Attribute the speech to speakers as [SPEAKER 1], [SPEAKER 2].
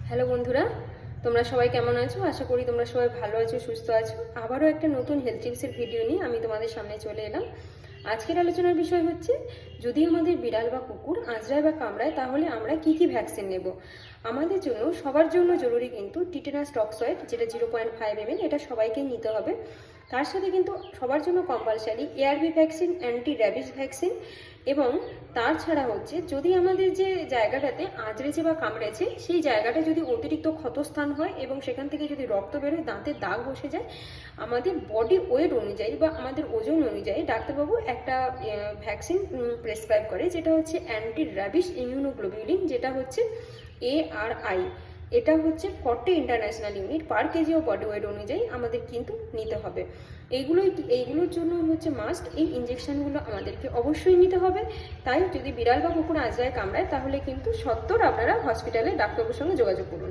[SPEAKER 1] Hello বন্ধুরা, তোমরা সবাই কেমন আছো? আশা করি তোমরা সবাই ভালো আছো, সুস্থ আছো। আবারও একটা নতুন হেলথ টিপসের ভিডিও নিয়ে আমি তোমাদের সামনে চলে এলাম। আজকের আলোচনার বিষয় হচ্ছে, যদি আমাদের বিড়াল বা কুকুর আঁচড়ায় বা কামড়ায় তাহলে আমরা কি কি ভ্যাকসিন নেব। আমাদের জন্য সবার জন্য জরুরি কিন্তু টিটেনাস টক্সয়েড, যেটা 0.5 ml, এটা সবাইকেই নিতে হবে। তার সাথে কিন্তু সবার জন্য compulsory ARV vaccine, anti rabies vaccine, এবং তার ছাড়া হচ্ছে যদি আমাদের যে জায়গাটাতে আঁচড়েছে বা কামড়েছে সেই জায়গাটা যদি অতিরিক্ত ক্ষতস্থান হয় এবং সেখান থেকে যদি রক্ত বেরোয়, দাঁতের দাগ বসে যায়, আমাদের বডি ওয়েট অনুযায়ী বা আমাদের ওজন অনুযায়ী ডাক্তারবাবু একটা ভ্যাকসিন প্রেসক্রাইব করে, যেটা হচ্ছে অ্যান্টি র্যাবিস ইমিউনোগ্লোবিউলিন, যেটা হচ্ছে ARI। এটা হচ্ছে 40 ইন্টারন্যাশনাল ইউনিট পার কেজি ও বডি ওয়েট অনুযায়ী আমাদের কিন্তু নিতে হবে। এইগুলোর জন্য হচ্ছে মাস্ট, এই ইঞ্জেকশনগুলো আমাদেরকে অবশ্যই নিতে হবে। তাই যদি বিড়াল বা কুকুর আঁচড়ায় কামড়ায় তাহলে কিন্তু সত্বর আপনারা হসপিটালে ডাক্তারবাবুর সঙ্গে যোগাযোগ করুন।